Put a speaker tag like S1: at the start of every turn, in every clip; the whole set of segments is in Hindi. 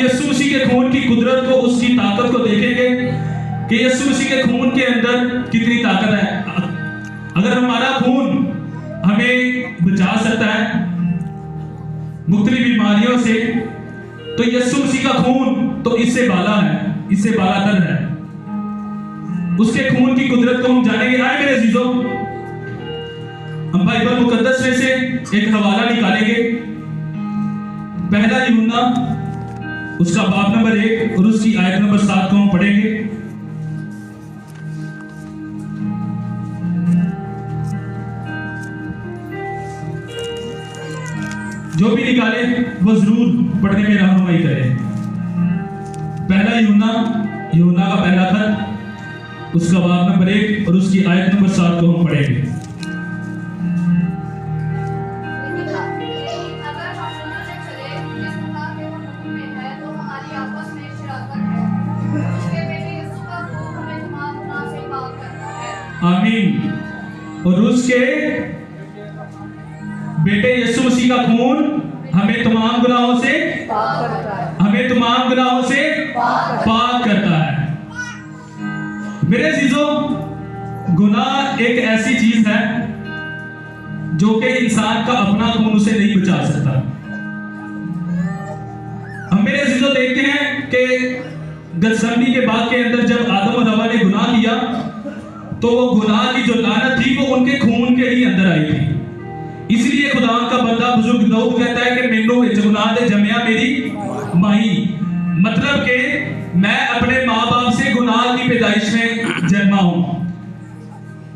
S1: यीशु मसीह के खून की कुदरत को, उसकी ताकत को देखेंगे कि यीशु मसीह के खून के अंदर कितनी ताकत है। अगर हमारा खून हमें बचा सकता है मुख्तलिफ बीमारियों से, तो यीशु मसीह का खून तो इससे बाला है, इससे बालातर है। उसके खून की कुदरत को हम जानेंगे। आए मेरे अजीजों, हम बाइबल मुकद्दस में से एक हवाला निकालेंगे। पहला यूहन्ना उसका बाब नंबर 1 और उसकी आयत नंबर 7 को हम पढ़ेंगे। जो भी निकाले वो जरूर पढ़ने में रहनुमाई करें। पहला यूहन्ना का पहला खत उसका बाब नंबर 1 और उसकी आयत नंबर 7 को हम पढ़ेंगे। आमीन। और उसके बेटे यीशु मसीह का खून हमें तमाम गुनाहों से पाक करता है। मेरे अजीजों, गुनाह एक ऐसी चीज है जो कि इंसान का अपना खून उसे नहीं बचा सकता। हम मेरे अजीजों देखते हैं कि गतसमनी के बाग के अंदर जब आदम और हवा ने गुनाह किया, तो वो गुनाह की जो लानत थी वो उनके खून के ही अंदर आई थी। इसलिए खुदा का बंदा बुजुर्ग दाऊद कहता है कि मैनू विच गुनाह दे जमया मेरी माई, मतलब कि मैं अपने माँ बाप से गुनाह की पैदाइश में जन्मा हूं।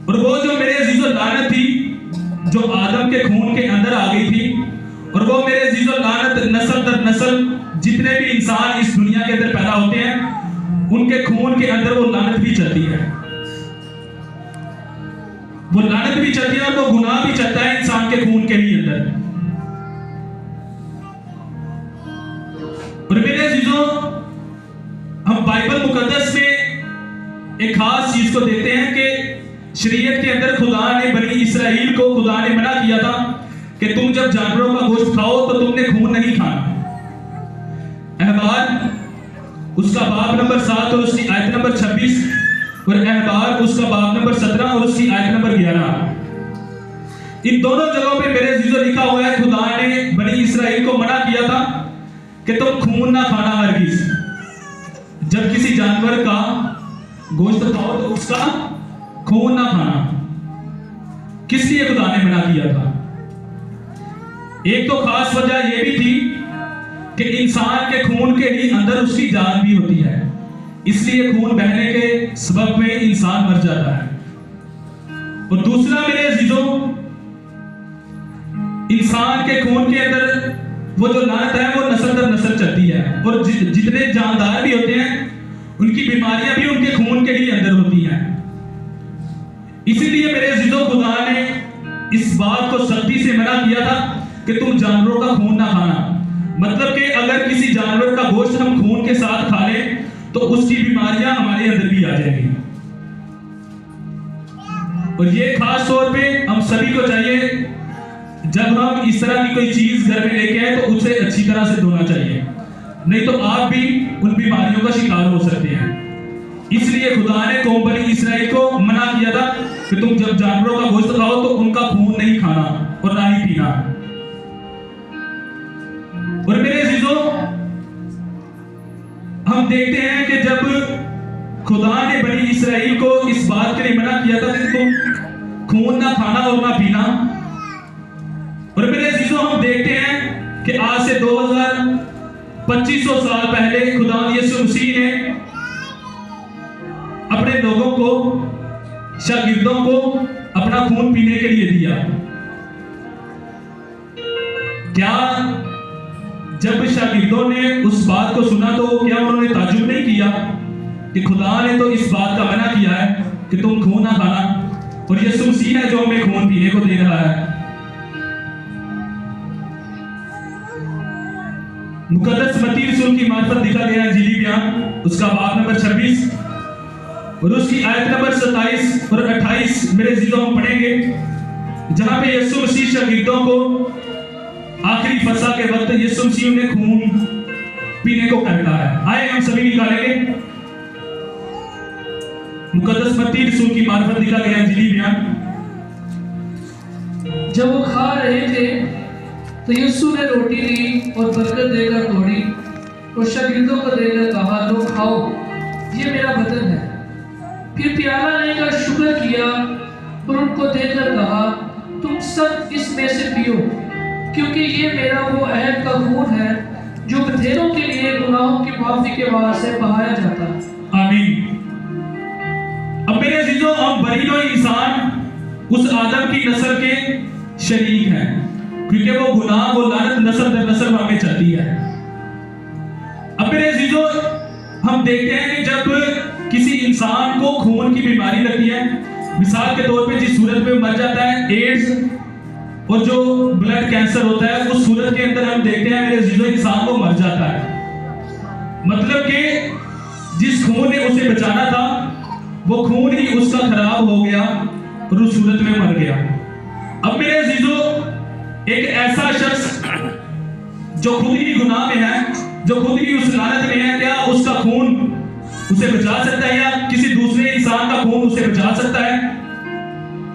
S1: और वो जो मेरे अजीजों लानत थी जो आदम के खून के अंदर आ गई थी, और वो मेरे अजीजों लानत नस्ल दर नस्ल जितने भी इंसान इस दुनिया के अंदर पैदा होते हैं उनके खून के अंदर वो लानत भी चलती है। वो लानत भी चलती है और वो गुनाह भी चलता है इंसान के खून के ही अंदर। और मेरे अजीजों, हम बाइबल मुकद्दस में एक खास चीज को देखते हैं कि शरीयत के अंदर खुदा ने बनी इसराइल को खुदा ने मना किया था कि तुम जब जानवरों का गोश्त खाओ तो तुमने खून नहीं खाना। अहबार उसका बाब नंबर 7 और उसकी आयत नंबर 26 और अहबार उसका बाब नंबर 17 और उसकी आयत नंबर 11, इन दोनों जगहों पे मेरे अजीजों लिखा हुआ है खुदा ने बनी इसराइल को मना किया था कि तुम खून ना खाना हरगिज। जब किसी जानवर का गोश्त खाओ तो उसका खून ना खाना। किस लिए खुदा ने मना किया था? एक तो खास वजह यह भी थी कि इंसान के खून के ही अंदर उसकी जान भी होती है, इसलिए खून बहने के सबब में इंसान मर जाता है। और दूसरा मेरे अजीजों, इंसान के खून के अंदर वो जो लानत है वो नस्ल दर नस्ल चलती है, और जितने जानदार भी होते हैं उनकी बीमारियां भी उनके खून के ही अंदर होती हैं। इसीलिए मेरे अजीजों, खुदा ने इस बात को सख्ती से मना किया था कि तुम जानवरों का खून ना खाना। मतलब कि अगर किसी जानवर का गोश्त हम खून के साथ खा लें तो उसकी बीमारियां हमारे अंदर भी आ जाएंगी। और ये खास तौर पे हम सभी को चाहिए, जब हम इस तरह की कोई चीज घर में लेके आए तो उसे अच्छी तरह से धोना चाहिए, नहीं तो आप भी उन बीमारियों का शिकार हो सकते हैं। इसलिए खुदा ने कौम बनी इसराइल को मना किया था कि तुम जब जानवरों का गोश्त खाओ तो उनका खून नहीं खाना और ना ही पीना। और मेरे अजीजों, हम देखते हैं कि जब खुदा ने बनी इसराइल को इस बात के लिए मना किया था कि तुम खून ना खाना और ना पीना, और मेरे अजीजों, हम देखते हैं कि आज से 2500 साल पहले खुदा यीशु मसीह ने अपने लोगों को, शागिर्दों को अपना खून पीने के लिए दिया। क्या जब शागिर्दों ने उस बात को सुना तो क्या उन्होंने ताज्जुब नहीं किया कि खुदा ने तो इस बात का मना किया है कि तुम खून ना खाना, और यीशु मसीह है जो हमें खून पीने को दे रहा है। मुकद्दस मत्ती रसूल की मार्फत लिखा गया इंजीली बयान उसका बाब नंबर 26 और उसकी आयत नंबर 27 और 28 मेरे अजीजों हम पढ़ेंगे, जहां पे यीशु मसीह शागिर्दों को आखिरी फसह के वक्त यीशु मसीह ने खून पीने को करता है। आए हम सभी निकालेंगे मुकद्दस मत्ती रसूल की मार्फत लिखा गया इंजीली बयान।
S2: जब वो खा रहे थे तो यीशु ने रोटी ली और बरकत देकर तोड़ी और शागिर्दों को देकर कहा, लो खाओ, ये मेरा बदन है। फिर प्याला लेकर शुक्र किया और उनको देकर कहा, तुम सब इसमें से पियो, क्योंकि ये मेरा वो अहद का खून है जो बथेरों के लिए गुनाहों की माफी के वास्ते बहाया जाता है।
S1: आमीन। अब मेरे अजीजों, हम बरीनो इंसान उस आदम की नस्ल के शरीक हैं, क्योंकि वो गुनाह, वो लानत नस्ल दर नस्ल हमें चलती है। अब मेरे अजीजों, हम देखते हैं कि जब किसी इंसान को खून की बीमारी लगती है, मिसाल के तौर पे जिस सूरत में मर जाता है, एड्स और जो ब्लड कैंसर होता है, उस सूरत के अंदर हम देखते हैं मेरे अजीजों इंसान को मर जाता है। मतलब कि जिस खून ने उसे बचाना था वो खून ही उसका खराब हो गया और उस सूरत में मर गया। अब मेरे अजीजों, एक ऐसा शख्स जो खुद ही गुनाह में है, जो खुद ही उस लानत में है, क्या उसका खून उसे बचा सकता है या किसी दूसरे इंसान का खून उसे बचा सकता है?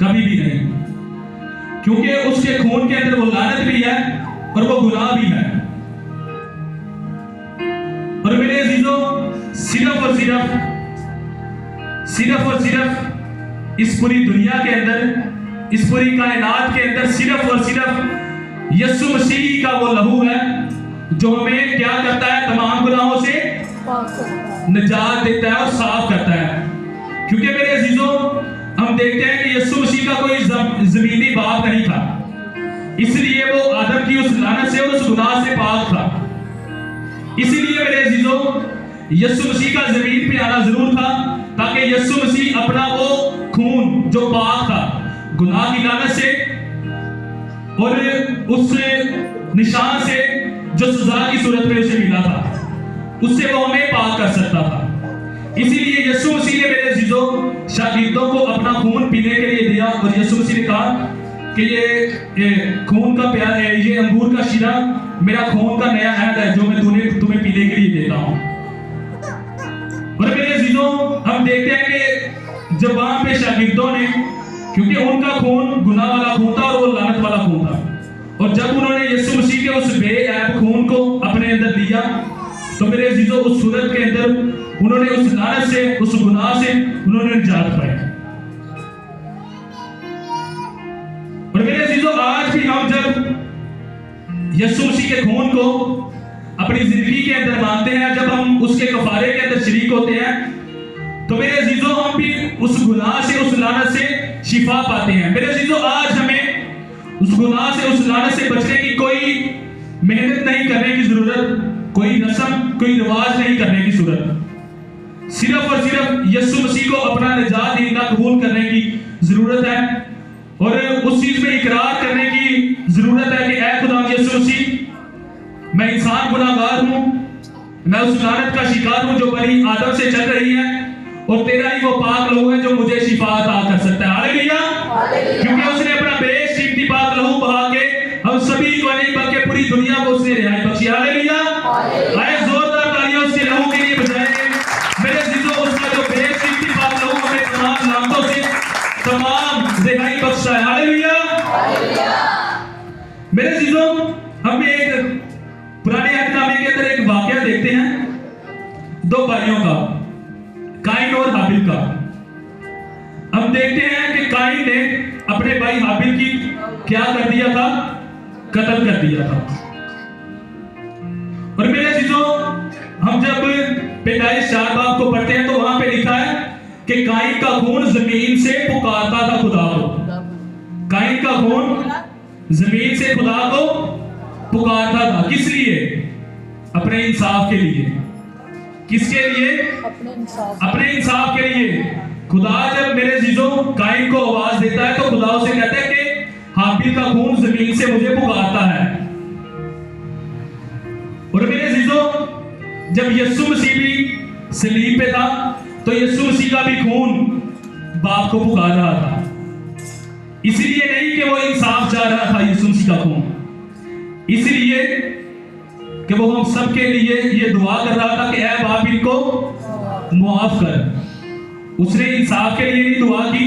S1: कभी भी नहीं, क्योंकि उसके खून के अंदर वो लानत भी है और वो गुनाह भी है। और मेरे अजीजों, सिर्फ और सिर्फ इस पूरी दुनिया के अंदर, इस पूरी कायनात के अंदर सिर्फ और सिर्फ यीशु मसीह का वो लहू है जो हमें क्या करता है, तमाम गुनाहों से निजात देता है और साफ करता है। क्योंकि मेरे अजीजों, हम देखते हैं कि यीशु मसीह का कोई जमीनी बाप नहीं था, इसलिए वो आदम की उस लानत से और उस गुनाह से पाक था। इसलिए मेरे अजीजों, यीशु मसीह का जमीन पे आना जरूर था, ताकि यीशु मसीह अपना वो खून जो पाक था गुनाह की लानत से और उस निशान से जो सजा की सूरत में उसे मिला था, उससे वो हमें पाक कर सकता था। इसीलिए यीशु मसीह ने मेरे अजीजों शागिर्दों को अपना खून पीने के लिए दिया और यीशु मसीह ने कहा कि ये खून का प्याला है, ये अंगूर का शीरा मेरा खून का नया अहद है जो मैं तुम्हें पीने के लिए देता हूं। और मेरे अजीजों, हम देखते हैं कि जब वहां पे शागिर्दों ने, क्योंकि उनका खून गुनाह वाला खून था और वो लानत वाला खून था, और जब उन्होंने यीशु मसीह के उस बेऐब खून को अपने अंदर दिया, तो मेरे अजीजों उस सूरत के अंदर उन्होंने उस लानत से, उस गुनाह से उन्होंने निजात पाई। और मेरे अजीजों, आज भी हम जब यीशु मसीह के खून को अपनी जिंदगी के अंदर मानते हैं, जब हम उसके कफारे के अंदर शरीक होते हैं, तो मेरे अजीजों हम भी उस गुनाह से, उस लानत से शिफा पाते हैं। मेरे अजीजों, आज हमें उस गुनाह से, उस लानत से बचने की कोई मेहनत नहीं करने की जरूरत, कोई रस्म, कोई रिवाज नहीं करने की जरूरत। सिर्फ और सिर्फ यीशु मसीह को अपना निजात दीना कबूल करने की जरूरत है और उस चीज में इकरार करने की जरूरत है कि ऐ खुदा यीशु मसीह, मैं इंसान गुनाहगार हूं, मैं उस लानत का शिकार हूं जो बनी आदम से चल रही है, और तेरा ही वो पाक लहू है जो मुझे शिफा अता कर सकता है। हालेलुया। क्योंकि उसने अपना बेशकीमती पाक लहू बहा के हम सभी को नहीं बल्कि पूरी दुनिया को उसने रिहाई बख्शी। हालेलुया। आए जोरदार तालियां उसके लहू के लिए बजाएंगे। मेरे अजीजों, उसका जो बेशकीमती पाक लहू हमें तमाम लानतों से तमाम रिहाई बख्शा है। हालेलुया। मेरे अजीजों, हम एक पुराने अहदनामे के अंदर एक वाकया देखते हैं, दो भाइयों का, काइन और हाबिल का। हम देखते हैं कि काइन ने अपने भाई हाबिल की क्या कर दिया था, कत्ल कर दिया था। और मेरे अजीजों, हम जब पैदाइश 4 बाब को पढ़ते हैं तो वहां पे लिखा है कि काइन का खून जमीन से पुकारता था खुदा को। काइन का खून जमीन से खुदा को पुकारता था। किस लिए? अपने इंसाफ के लिए। किसके लिए? अपने इंसाफ के लिए। खुदा जब मेरे अजीजों काइन को आवाज देता है तो खुदा उसे कहता है कि हाबिल का खून जमीन से मुझे पुकारता है। और मेरे अजीजों, जब यीशु मसीह भी सलीब पे था तो यीशु मसीह का भी खून बाप को पुकार रहा था। इसलिए नहीं कि वो इंसाफ चाह रहा था यीशु मसीह का खून, इसलिए कि वो हम सबके लिए ये दुआ कर रहा था कि ऐ बाप इनको मुआफ कर। उसने इंसाफ के लिए नहीं दुआ की,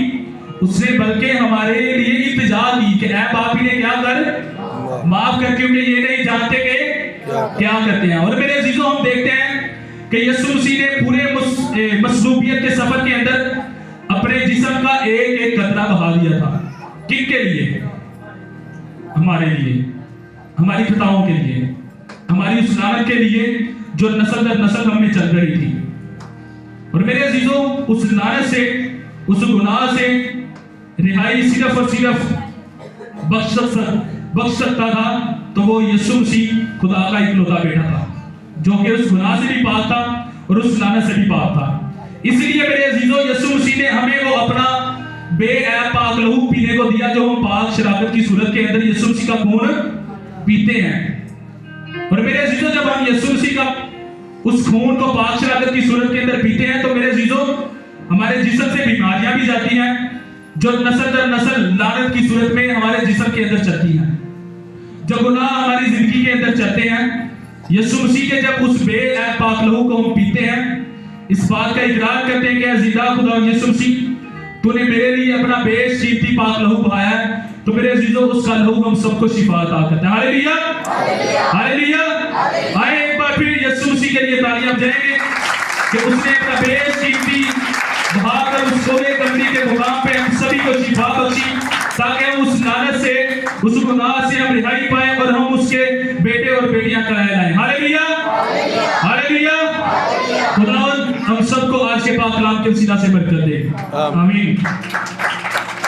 S1: उसने बल्कि हमारे लिए इल्तिजा की कि ऐ बाप इन्हें क्या कर, माफ कर, क्योंकि ये नहीं जानते कि क्या करते हैं। और मेरे अजीजों, हम देखते हैं कि यीशु मसीह ने पूरे मसलूबियत के सफर के अंदर अपने जिस्म का एक एक कतरा बहा दिया था। किसके लिए? हमारे लिए, हमारी खताओं के लिए, हमारी उस लानत के लिए जो नस्ल दर नस्ल हम में चल रही थी। और मेरे अजीजों, उस लानत से, उस गुनाह से रिहाई सिर्फ और सिर्फ बख्श सकता था तो वो यीशु मसीह खुदा का इकलौता बेटा था, जो कि उस गुनाह से भी पाक था और उस लानत से भी पाक था। इसलिए मेरे अजीजों, यीशु मसीह ने हमें वो अपना बेऐब पाक लहू पीने को दिया, जो हम पाक शराबत की सूरत के अंदर यीशु मसीह का खून पीते हैं। और मेरे अजीजों, जब हम यीशु मसीह का उस खून को पाक शराबत की सूरत के अंदर पीते हैं तो मेरे अजीजों, हमारे जिस्म से बीमारियां भी जाती हैं जो नस्ल दर नस्ल लानत की सूरत में हमारे जिस्म के अंदर चलती हैं। जो गुनाह हमारी जिंदगी के अंदर चलते हैं, यीशु मसीह के जब उस बेऐब पाक लहू को हम पीते हैं, इस बात का इकरार करते हैं कि जिंदा खुदा यीशु मसीह, तूने मेरे लिए अपना बेशकीमती पाक लहू बहाया है, तो मेरे अजीजों उसका लहू हम सबको शिफा अता करता है। Hallelujah, hallelujah. आए एक बार फिर यीशु मसीह के लिए तालियां बजाएंगे कि उसने अपना बेशकीमती बहाकर उस सोने कमरी के मुकाम पे हम सभी को शिफा बख्शी, ताकि हम उस लानत से, उस गुनाह से हम रिहाई पाए और हम उसके बेटे और बेटियां कराए लाएं। Hallelujah, hallelujah. खुदावंद हम सबको आज के पाक कलाम के वसीला से बरकत दे। आमीन।